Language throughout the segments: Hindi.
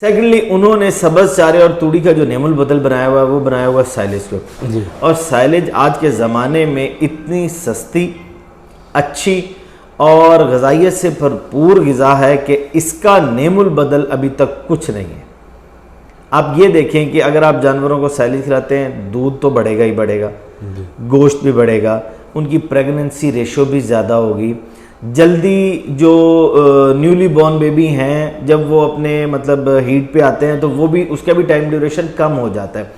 सेकेंडली उन्होंने सब्ज़ चारे और तूड़ी का जो नेमुल बदल बनाया हुआ है वो बनाया हुआ है साइलेज को जी। और साइलेज आज के ज़माने में इतनी सस्ती, अच्छी और ग़िज़ाइयत से भरपूर ग़िज़ा है कि इसका नेमुल बदल अभी तक कुछ नहीं है। आप ये देखें कि अगर आप जानवरों को साइलेज खिलाते हैं, दूध तो बढ़ेगा ही बढ़ेगा, गोश्त भी बढ़ेगा, उनकी प्रेगनेंसी रेशो भी ज़्यादा होगी। जल्दी जो न्यूली बॉर्न बेबी हैं जब वो अपने मतलब हीट पे आते हैं तो वो भी उसका भी टाइम ड्यूरेशन कम हो जाता है।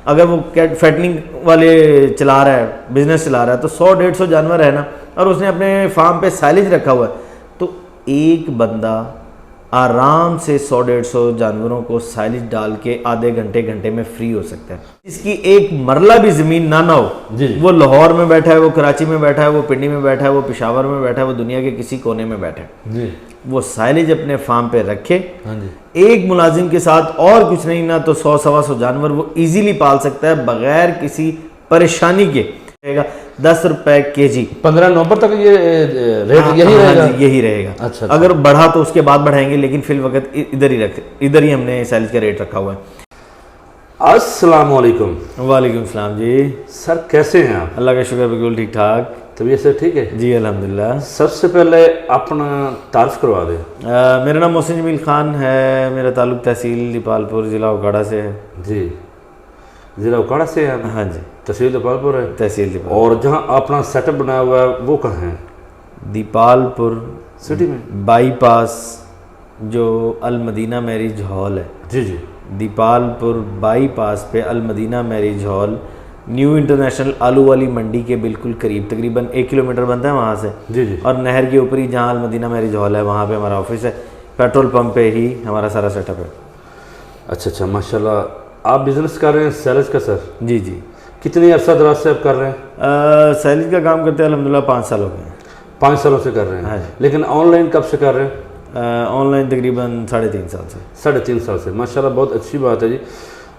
अगर वो कैट फैटनिंग वाले चला रहा है, बिजनेस चला रहा है, तो 100-150 जानवर है ना, और उसने अपने फार्म पे साइलेज रखा हुआ है, तो एक बंदा आराम से 100-150 जानवरों को साइलेज डाल के आधे घंटे में फ्री हो सकता है। इसकी एक मरला भी ज़मीन ना हो जी। वो लाहौर में बैठा है, वो कराची में बैठा है, वो पिंडी में बैठा है, वो पेशावर में बैठा है, वो दुनिया के किसी कोने में बैठा है जी। वो साइलेज अपने फार्म पे रखे, हाँ जी। एक मुलाजिम के साथ और कुछ नहीं ना तो 100-125 जानवर वो इजीली पाल सकता है बगैर किसी परेशानी के। 10 रुपए केजी 15 नवंबर तक ये रेट यही रहेगा? यही रहेगा। अच्छा। अगर बढ़ा तो उसके बाद बढ़ाएंगे, लेकिन फिल वक्त इधर ही हमने साइलेज का रेट रखा हुआ है। अस्सलाम वालेकुम। वालेकुम सलाम जी। सर कैसे हैं आप? अल्लाह का शुक्र, बिल्कुल ठीक ठाक। तबीयत से ठीक है जी अल्हम्दुलिल्लाह। सबसे पहले अपना तारीफ करवा दें। मेरा नाम मोहसिन जमील खान है, मेरा ताल्लुक तहसील दीपालपुर ज़िला उकाड़ा से है जी। ज़िला उकाड़ा से है? हाँ जी। तहसील दीपालपुर है? तहसील दीपालपुर। और जहाँ अपना सेटअप बनाया हुआ है वो कहाँ है? दीपालपुर सिटी में, बाईपास जो अल मदीना मैरिज हॉल है जी जी। दीपालपुर बाईपास पे Al Madina marriage hall, new international आलू वाली मंडी के बिल्कुल करीब, तकरीबन 1 किलोमीटर बनता है वहाँ से जी जी। और नहर के ऊपर ही जहाँ अल मदीना मैरिज हॉल है वहाँ पे हमारा ऑफिस है। पेट्रोल पंप पे ही हमारा सारा सेटअप है। अच्छा माशाल्लाह। आप बिज़नेस कर रहे हैं साइलेज का? सर जी जी। कितनी अरसा दराज से आप कर रहे हैं? साइलेज का काम करते हैं अल्हम्दुलिल्लाह 5 साल हो गए हैं। 5 सालों से कर रहे हैं? हाँ। लेकिन ऑनलाइन कब से कर रहे हैं? ऑनलाइन तकरीबन 3.5 साल से। 3.5 साल से, माशाल्लाह बहुत अच्छी बात है जी।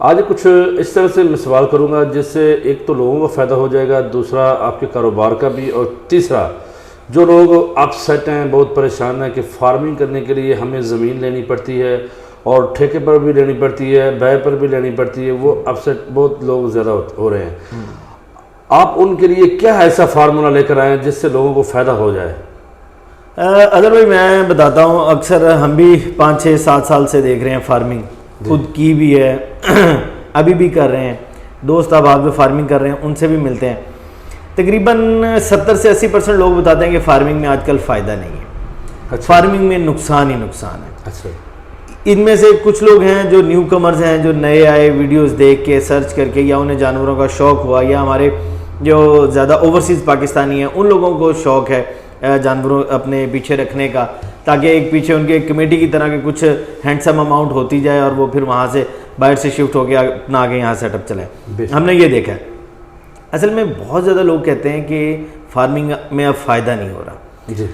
आज कुछ इस तरह से मैं सवाल करूंगा जिससे एक तो लोगों को फ़ायदा हो जाएगा, दूसरा आपके कारोबार का भी, और तीसरा जो लोग अपसेट हैं, बहुत परेशान हैं कि फार्मिंग करने के लिए हमें ज़मीन लेनी पड़ती है और ठेके पर भी लेनी पड़ती है, बैय पर भी लेनी पड़ती है, वो अपसेट बहुत लोग ज़्यादा हो रहे हैं। आप उनके लिए क्या ऐसा फार्मूला लेकर आए जिससे लोगों को फ़ायदा हो जाए? अगर भाई मैं बताता हूँ, अक्सर हम भी 5-6-7 साल से देख रहे हैं फार्मिंग, खुद की भी है अभी भी कर रहे हैं, दोस्त अब जो फार्मिंग कर रहे हैं उनसे भी मिलते हैं। तकरीबन 70 से 80% लोग बताते हैं कि फार्मिंग में आजकल फ़ायदा नहीं है। अच्छा। फार्मिंग में नुकसान ही नुकसान है। अच्छा। इनमें से कुछ लोग हैं जो न्यू कमर्स हैं, जो नए आए, वीडियोस देख के सर्च करके, या उन्हें जानवरों का शौक़ हुआ, या हमारे जो ज़्यादा ओवरसीज़ पाकिस्तानी हैं उन लोगों को शौक़ है जानवरों अपने पीछे रखने का, ताकि एक पीछे उनके कमेटी की तरह के कुछ हैंडसम अमाउंट होती जाए और वो फिर वहाँ से बाहर से शिफ्ट होकर अपना आगे यहाँ सेटअप चलाए। हमने ये देखा है। असल में बहुत ज़्यादा लोग कहते हैं कि फार्मिंग में अब फ़ायदा नहीं हो रहा जी।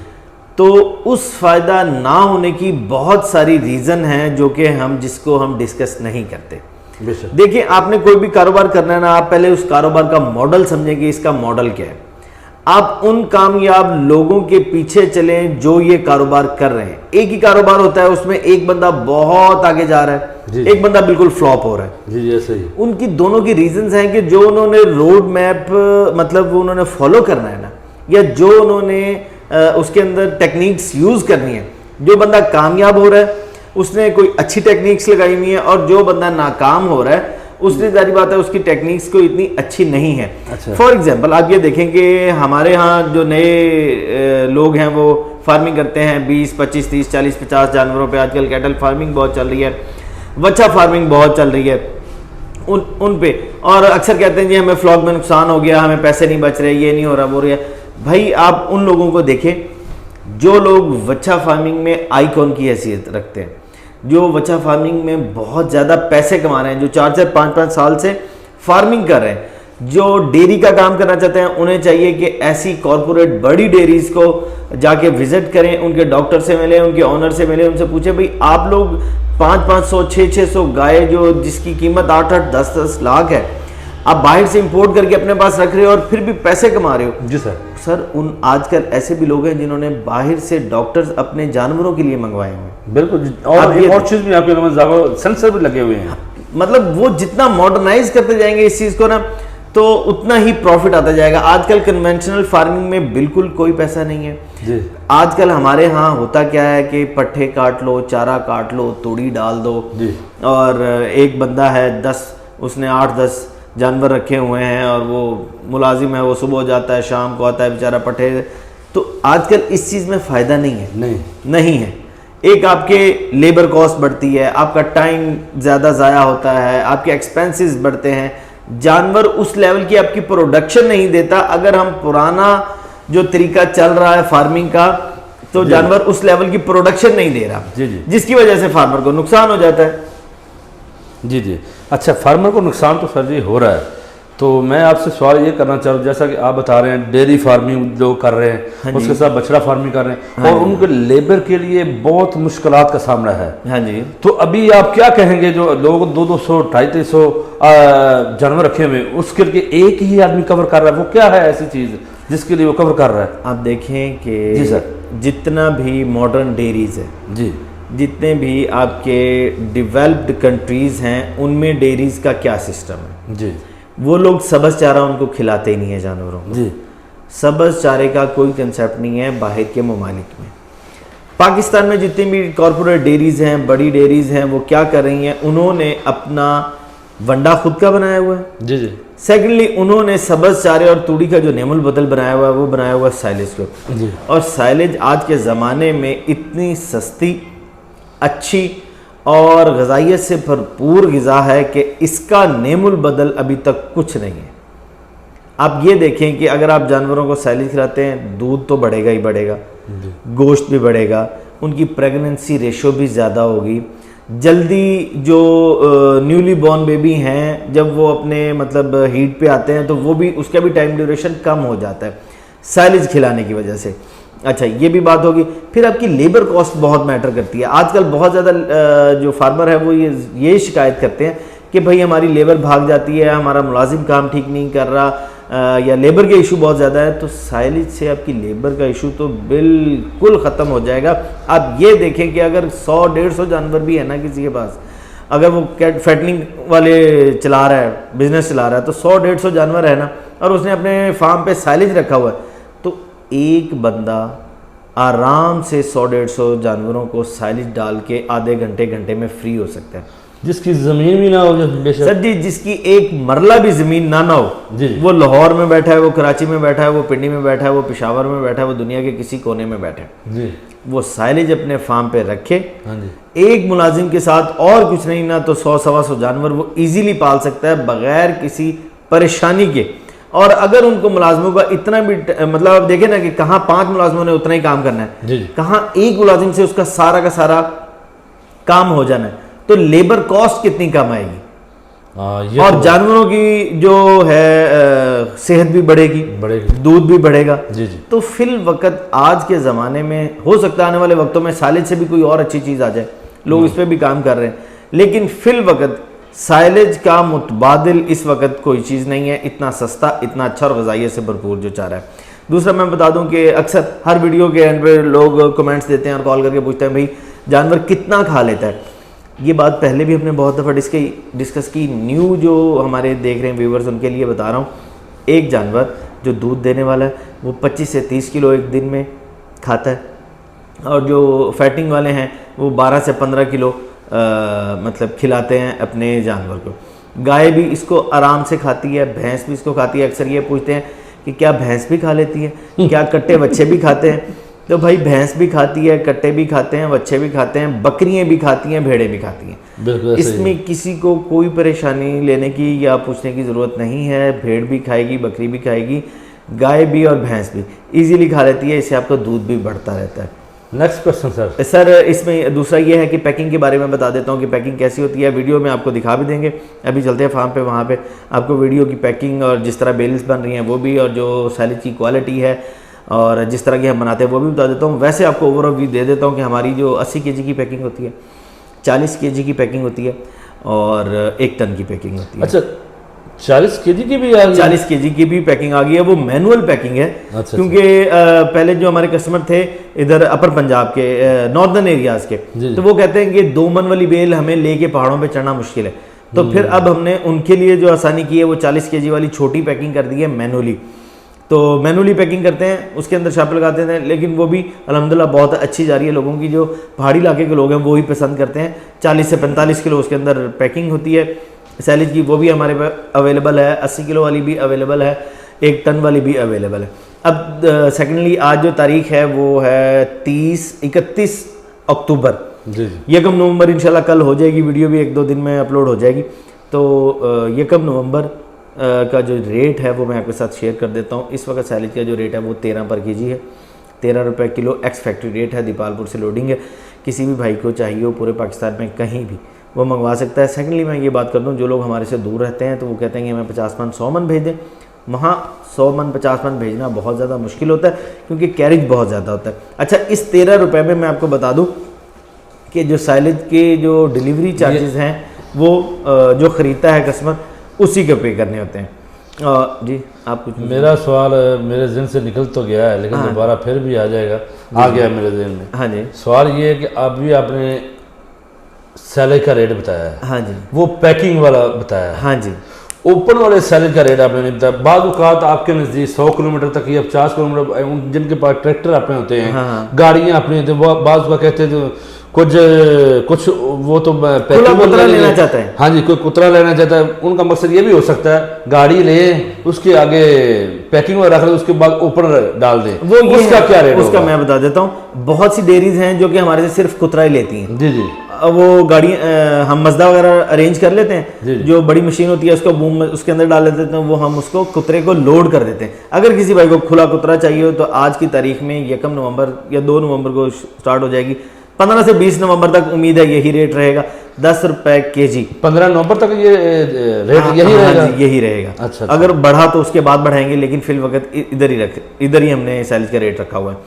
तो उस फ़ायदा ना होने की बहुत सारी रीज़न हैं जो कि जिसको हम डिस्कस नहीं करते। देखिए, आपने कोई भी कारोबार करना है ना, आप पहले उस कारोबार का मॉडल समझें कि इसका मॉडल क्या है। आप उन कामयाब लोगों के पीछे चलें जो ये कारोबार कर रहे हैं। एक ही कारोबार होता है, उसमें एक बंदा बहुत आगे जा रहा है, एक बंदा बिल्कुल फ्लॉप हो रहा है जी। जैसे ही उनकी दोनों की रीजंस हैं कि जो उन्होंने रोड मैप मतलब वो उन्होंने फॉलो करना है ना, या जो उन्होंने उसके अंदर टेक्निक्स यूज़ करनी है। जो बंदा कामयाब हो रहा है उसने कोई अच्छी टेक्निक्स लगाई हुई है, और जो बंदा नाकाम हो रहा है उसने जारी बात है उसकी टेक्निक्स को इतनी अच्छी नहीं है। अच्छा। फॉर एग्जांपल आप ये देखें कि हमारे यहाँ जो नए लोग हैं वो फार्मिंग करते हैं 20, 25, 30, 40, 50 जानवरों पे। आजकल कैटल फार्मिंग बहुत चल रही है, बच्चा फार्मिंग बहुत चल रही है उन पे, और अक्सर कहते हैं जी हमें फ्लॉक में नुकसान हो गया, हमें पैसे नहीं बच रहे, ये नहीं हो रहा, वो रही है। भाई आप उन लोगों को देखें जो लोग बच्चा फार्मिंग में आइकॉन की हैसियत रखते हैं, जो बच्चा फार्मिंग में बहुत ज़्यादा पैसे कमा रहे हैं, जो 4-4, 5-5 साल से फार्मिंग कर रहे हैं, जो डेयरी का काम करना चाहते हैं, उन्हें चाहिए कि ऐसी कॉरपोरेट बड़ी डेयरीज को जाके विजिट करें, उनके डॉक्टर से मिलें, उनके ऑनर से मिलें, उनसे पूछें भाई आप लोग 500-500, 600-600 गाय जो जिसकी कीमत 8-8, 10-10 लाख है, आप बाहर से इंपोर्ट करके अपने पास रख रहे हो और फिर भी पैसे कमा रहे हो। जी सर। सर उन आजकल ऐसे भी लोग हैं जिन्होंने बाहर से डॉक्टर्स अपने जानवरों के लिए मंगवाए हैं। बिल्कुल। और एक और चीज़ भी आपके सेंसर भी लगे हुए हैं। मतलब वो जितना मॉडर्नाइज करते जाएंगे इस चीज़ को ना, तो उतना ही प्रॉफिट आता जाएगा। आजकल कन्वेंशनल फार्मिंग में बिल्कुल कोई पैसा नहीं है जी। आजकल हमारे यहाँ होता क्या है कि पट्ठे काट लो, चारा काट लो, तूड़ी डाल दो जी। और एक बंदा है 10, उसने 8-10 जानवर रखे हुए हैं और वो मुलाजिम है, वो सुबह जाता है शाम को आता है बेचारा पट्ठे। तो आजकल इस चीज़ में फ़ायदा नहीं है। नहीं है। एक आपके लेबर कॉस्ट बढ़ती है, आपका टाइम ज़्यादा ज़ाया होता है, आपके एक्सपेंसेस बढ़ते हैं, जानवर उस लेवल की आपकी प्रोडक्शन नहीं देता। अगर हम पुराना जो तरीका चल रहा है फार्मिंग का, तो जानवर उस लेवल की प्रोडक्शन नहीं दे रहा। जी जी। जिसकी वजह से फार्मर को नुकसान हो जाता है। जी जी। अच्छा, फार्मर को नुकसान तो सर जी हो रहा है, तो मैं आपसे सवाल ये करना चाहूँ, जैसा कि आप बता रहे हैं डेयरी फार्मिंग लोग कर रहे हैं, हाँ उसके साथ बछड़ा फार्मिंग कर रहे हैं, और उनके लेबर के लिए बहुत मुश्किलात का सामना है। हाँ जी। तो अभी आप क्या कहेंगे जो लोग 200-200, 250-300 जानवर रखे हुए, उसके लिए एक ही आदमी कवर कर रहा है, वो क्या है ऐसी चीज़ जिसके लिए वो कवर कर रहा है? आप देखें कि जी सर, जितना भी मॉडर्न डेयरीज है जी, जितने भी आपके डेवलप्ड कंट्रीज़ हैं, उनमें डेयरीज का क्या सिस्टम है जी। वो लोग सब्ज़ चारा उनको खिलाते ही नहीं है जानवरों को। जी। सब्ज़ चारे का कोई कंसेप्ट नहीं है बाहर के ममालिक में। पाकिस्तान में जितनी भी कॉरपोरेट डेयरीज हैं, बड़ी डेयरीज हैं, वो क्या कर रही हैं, उन्होंने अपना वंडा खुद का बनाया हुआ है। जी जी। सेकेंडली उन्होंने सब्ज़ चारे और तूड़ी का जो नेमुल बदल बनाया हुआ है, वो बनाया हुआ है साइलेज को। जी। और साइलेज आज के ज़माने में इतनी सस्ती, अच्छी और ग़िज़ाइयत से भरपूर ग़िज़ा है कि इसका नेमुल बदल अभी तक कुछ नहीं है। आप ये देखें कि अगर आप जानवरों को साइलेज खिलाते हैं, दूध तो बढ़ेगा ही बढ़ेगा, गोश्त भी बढ़ेगा, उनकी प्रेगनेंसी रेशो भी ज़्यादा होगी। जल्दी जो न्यूली बॉर्न बेबी हैं, जब वो अपने मतलब हीट पे आते हैं, तो वो भी उसका भी टाइम ड्यूरेशन कम हो जाता है साइलेज खिलाने की वजह से। अच्छा, ये भी बात होगी। फिर आपकी लेबर कॉस्ट बहुत मैटर करती है। आजकल बहुत ज़्यादा जो फार्मर है वो ये शिकायत करते हैं कि भाई हमारी लेबर भाग जाती है, हमारा मुलाजिम काम ठीक नहीं कर रहा, या लेबर के इशू बहुत ज़्यादा है। तो साइलेज से आपकी लेबर का इशू तो बिल्कुल ख़त्म हो जाएगा। आप ये देखें कि अगर 100-150 जानवर भी है ना किसी के पास, अगर वो कैट फैटनिंग वाले चला रहा है, बिजनेस चला रहा है, तो 100-150 जानवर है ना, और उसने अपने फार्म पे साइलेज रखा हुआ है, तो एक बंदा आराम से 100-150 जानवरों को साइलेज डाल के आधे घंटे में फ्री हो सकता है। जिसकी ज़मीन भी ना हो, सर जी, जिसकी एक मरला भी ज़मीन ना हो, जी, वो लाहौर में बैठा है, वो कराची में बैठा है, वो पिंडी में बैठा है, वो पेशावर में बैठा है, वो दुनिया के किसी कोने में बैठा है जी, वो साइलेज अपने फार्म पे रखे, हाँ जी, एक मुलाजिम के साथ और कुछ नहीं ना तो 100-125 जानवर वो इजीली पाल सकता है बगैर किसी परेशानी के। और अगर उनको मुलाजमों का इतना भी मतलब आप देखें ना कि कहाँ 5 मुलाजमों ने उतना ही काम करना है, जी, जी, कहाँ एक मुलाजिम से उसका सारा का सारा काम हो जाना है, तो लेबर कॉस्ट कितनी कम आएगी, और तो जानवरों की जो है सेहत भी बढ़ेगी, दूध भी बढ़ेगा। जी जी। तो फिल वक्त आज के ज़माने में हो सकता है आने वाले वक्तों में साइलेज से भी कोई और अच्छी चीज़ आ जाए, लोग इस पर भी काम कर रहे हैं, लेकिन फिल वक्त साइलेज का मुतबादिल इस वक्त कोई चीज़ नहीं है, इतना सस्ता, इतना अच्छा और ग़िज़ाइयत से भरपूर जो चारा है। दूसरा मैं बता दूं कि अक्सर हर वीडियो के एंड पे लोग कमेंट्स देते हैं और कॉल करके पूछते हैं भाई जानवर कितना खा लेता है। ये बात पहले भी हमने बहुत दफ़ा डिस्कस की। न्यू जो हमारे देख रहे हैं व्यूवर्स, उनके लिए बता रहा हूँ, एक जानवर जो दूध देने वाला है वो 25 से 30 किलो एक दिन में खाता है, और जो फैटिंग वाले हैं वो 12 से 15 किलो मतलब खिलाते हैं अपने जानवर को। गाय भी इसको आराम से खाती है, भैंस भी इसको खाती है। अक्सर ये पूछते हैं कि क्या भैंस भी खा लेती है, क्या कट्टे बच्चे भी खाते हैं? तो भाई भैंस भी खाती है, कट्टे भी खाते हैं, बच्चे भी खाते हैं, बकरियां भी खाती हैं, भेड़ें भी खाती हैं। इसमें किसी को कोई परेशानी लेने की या पूछने की ज़रूरत नहीं है। भेड़ भी खाएगी, बकरी भी खाएगी, गाय भी और भैंस भी इजीली खा लेती है। इससे आपका दूध भी बढ़ता रहता है। Next question sir. सर इसमें दूसरा ये है कि पैकिंग के बारे में बता देता हूँ कि पैकिंग कैसी होती है। वीडियो में आपको दिखा भी देंगे, अभी चलते हैं फार्म पे, वहाँ पे आपको वीडियो की पैकिंग और जिस तरह बेल्स बन रही हैं वो भी, और जो साइलेज की क्वालिटी है और जिस तरह की हम बनाते हैं वो भी बता देता हूँ। वैसे आपको ओवरऑल व्यू दे देता हूँ कि हमारी जो 80 kg की पैकिंग होती है, 40 kg की पैकिंग होती है और 1 टन की पैकिंग होती है। अच्छा, 40 केजी की भी आ गई? 40 केजी की भी पैकिंग आ गई है। वो मैनुअल पैकिंग है। अच्छा, क्योंकि पहले जो हमारे कस्टमर थे इधर अपर पंजाब के नॉर्दर्न एरियाज के, तो वो कहते हैं कि 2 मन वाली बेल हमें लेके पहाड़ों पे चढ़ना मुश्किल है। तो फिर अब हमने उनके लिए जो आसानी की है वो 40 केजी वाली छोटी पैकिंग कर दी है मैनुअली। तो मैनुअली पैकिंग करते हैं, उसके अंदर छाप लगाते हैं, लेकिन वो भी अल्हम्दुलिल्लाह बहुत अच्छी जा रही है। लोगों की जो पहाड़ी इलाके के लोग हैं वो ही पसंद करते हैं। 40 से 45 किलो उसके अंदर पैकिंग होती है सैलेज की, वो भी हमारे पास अवेलेबल है। 80 किलो वाली भी अवेलेबल है, 1 टन वाली भी अवेलेबल है। अब सेकेंडली आज जो तारीख है वो है 31 अक्टूबर। जी। 1 नवंबर इंशाल्लाह कल हो जाएगी, वीडियो भी 1-2 दिन में अपलोड हो जाएगी। तो 1 नवंबर का जो रेट है वो मैं आपके साथ शेयर कर देता हूँ। इस वक्त सैलेज का जो रेट है वो 13 पर केजी है, 13 रुपये किलो एक्स फैक्ट्री रेट है। दीपालपुर से लोडिंग है, किसी भी भाई को चाहिए हो पूरे पाकिस्तान में कहीं भी वो मंगवा सकता है। सेकेंडली मैं ये बात कर दूँ, जो लोग हमारे से दूर रहते हैं तो वो कहते हैं कि हमें 50 मन 100 मन भेज दें। वहाँ 100 मन 50 मन भेजना बहुत ज़्यादा मुश्किल होता है क्योंकि कैरेज बहुत ज़्यादा होता है। अच्छा, इस 13 रुपये में मैं आपको बता दूँ कि जो साइलेज के जो डिलीवरी चार्जेस हैं वो जो ख़रीदता है कस्टमर उसी के पे करने होते हैं। जी आप कुछ? मेरा सवाल मेरे जहन से निकल तो गया है लेकिन दोबारा फिर भी आ जाएगा, आ गया मेरे जहन में। हाँ जी। सवाल ये है कि अभी आपने सैलेज का रेट बताया है, हाँ जी, वो पैकिंग वाला बताया है, हाँ जी, ओपन वाले सैलेज का रेट आपने नहीं बताया। बाद औक़ात आपके नज़दीक 100 किलोमीटर तक या 50 किलोमीटर जिनके पास ट्रैक्टर अपने होते हैं, हाँ, गाड़ियाँ अपनी होती हैं, वो बाद का कहते हैं कुछ वो तो कुतरा लेना चाहता है। हाँ जी, कोई कुतरा लेना चाहता है। उनका मकसद ये भी हो सकता है गाड़ी ले उसके आगे पैकिंग में रख दे, उसके बाद ऊपर डाल दे। वो उसका क्या रेट उसका मैं बता देता हूँ। बहुत सी डेयरीज हैं जो कि हमारे से सिर्फ कुतरा ही लेती हैं। जी जी। वो गाड़ी हम मजदा वगैरह अरेंज कर लेते हैं, जो बड़ी मशीन होती है उसको बूम में उसके अंदर डाल देते हैं, वो हम उसको कुतरे को लोड कर देते हैं। अगर किसी भाई को खुला कुतरा चाहिए हो तो आज की तारीख में 1 नवंबर या 2 नवंबर को स्टार्ट हो जाएगी, 15 से 20 नवंबर तक उम्मीद है यही रेट रहेगा, 10 रुपए केजी। 15 नवंबर तक ये रेट यही रहेगा? यही रहेगा। अच्छा। अगर बढ़ा तो उसके बाद बढ़ाएंगे, लेकिन फिल वक्त इधर ही हमने सैलेज का रेट रखा हुआ है।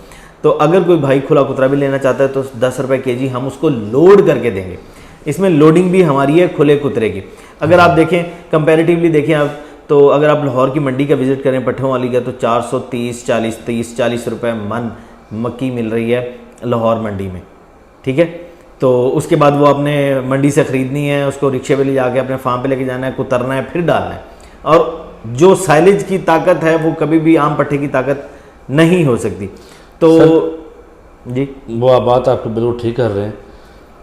तो अगर कोई भाई खुला कुतरा भी लेना चाहता है तो 10 रुपए केजी हम उसको लोड करके देंगे। इसमें लोडिंग भी हमारी है खुले कुतरे की। अगर आप देखें कंपैरेटिवली देखें आप, तो अगर आप लाहौर की मंडी का विजिट करें पट्ठों वाली का, तो 430 रुपए मन मक्की मिल रही है लाहौर मंडी में। ठीक है, तो उसके बाद वो अपने मंडी से ख़रीदनी है, उसको रिक्शे पे ले जाके अपने फार्म पे लेके जाना है, कुतरना है, फिर डालना है। और जो साइलेज की ताकत है वो कभी भी आम पट्टे की ताकत नहीं हो सकती। तो जी वो आप बात आपको बिल्कुल ठीक कर रहे हैं।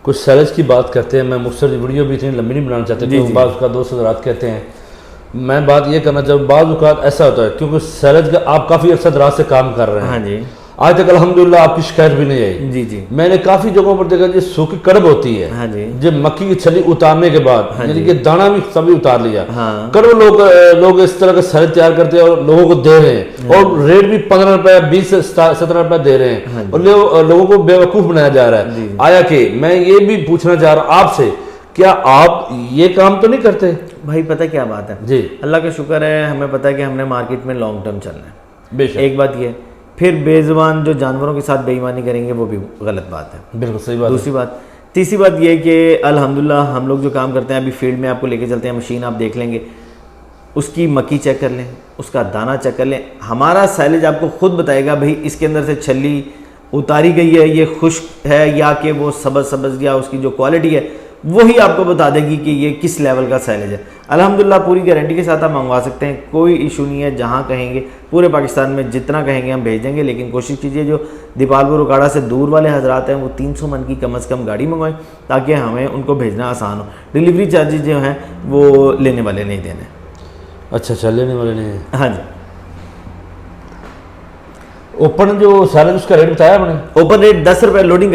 कुछ सैलेज की बात करते हैं, मैं मुख्तसर वीडियो भी इतनी लंबी नहीं बनाना चाहते क्योंकि बाज़ का दोस्त हज़रात कहते हैं। मैं बात ये करना चाहूँ, बाज़ औक़ात ऐसा होता है क्योंकि सैलेज का आप काफ़ी अरसा दराज से काम कर रहे हैं। हाँ जी, आज तक अल्हम्दुलिल्लाह आपकी शिकायत भी नहीं आई। जी जी। मैंने काफ़ी जगहों पर देखा जो सूखी कड़ब होती है, हाँ जी, जब मक्की की छली उतारने के बाद, यानी कि दाना भी सभी उतार लिया, हाँ, कड़ब लोग इस तरह का सैलेज तैयार करते हैं और लोगों को दे रहे हैं, और रेट भी 15 रुपए 20 से 17 रुपए दे रहे हैं, और लोगों को बेवकूफ़ बनाया जा रहा है। आया कि मैं ये भी पूछना चाह रहा हूँ आपसे, क्या आप ये काम तो नहीं करते? भाई पता क्या बात है जी, अल्लाह का शुक्र है, हमें पता है कि हमने मार्केट में लॉन्ग टर्म चलना है। बेशक, एक बात ये, फिर बेजुबान जो जानवरों के साथ बेईमानी करेंगे वो भी गलत बात है। बिल्कुल सही बात। दूसरी बात, तीसरी बात ये कि अल्हम्दुलिल्लाह हम लोग जो काम करते हैं, अभी फील्ड में आपको लेके चलते हैं, मशीन आप देख लेंगे, उसकी मक्की चेक कर लें, उसका दाना चेक कर लें। हमारा साइलेज आपको खुद बताएगा भाई इसके अंदर से छली उतारी गई है, ये खुश्क है या कि वो सब्ज़ या उसकी जो क्वालिटी है वही आपको बता देगी कि ये किस लेवल का साइलेज है। अल्हम्दुलिल्लाह पूरी गारंटी के साथ आप मंगवा सकते हैं, कोई इशू नहीं है। जहाँ कहेंगे पूरे पाकिस्तान में जितना कहेंगे हम भेज देंगे, लेकिन कोशिश कीजिए जो दीपालपुर उकाड़ा से दूर वाले हजरात हैं वो 300 मन की कम से कम गाड़ी मंगवाएं ताकि हमें उनको भेजना आसान हो। डिलीवरी चार्जेज जो हैं वो लेने वाले नहीं देने। अच्छा, लेने वाले नहीं? हाँ जी। ओपन जो सैलेज उसका रेट बताया आपने? ओपन रेट 10 रुपये लोडिंग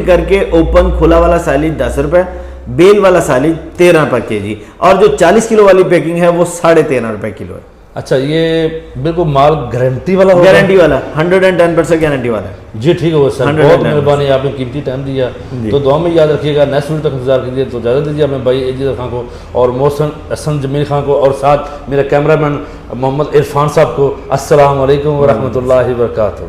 करके ओपन खुला वाला साइलेज 10 रुपये, बेल वाला साइलेज 13 रुपये केजी, और जो 40 किलो वाली पैकिंग है वो 13.5 रुपये किलो है। अच्छा, ये बिल्कुल माल गारंटी वाला होगा? गारंटी वाला 110% गारंटी वाला है जी। ठीक है वो सर, बहुत मेहरबानी, आपने कीमती टाइम दिया। तो दुआ में याद रखिएगा, नेक्स्ट वीडियो तक इंतजार कीजिए। तो ज़्यादा दीजिए अपने भाई एजिद खान को और मोहसन हसन जमील खान को, और साथ मेरा कैमरामैन मोहम्मद इरफान साहब को। अस्सलाम वालेकुम व रहमतुल्लाहि व बरकातहू।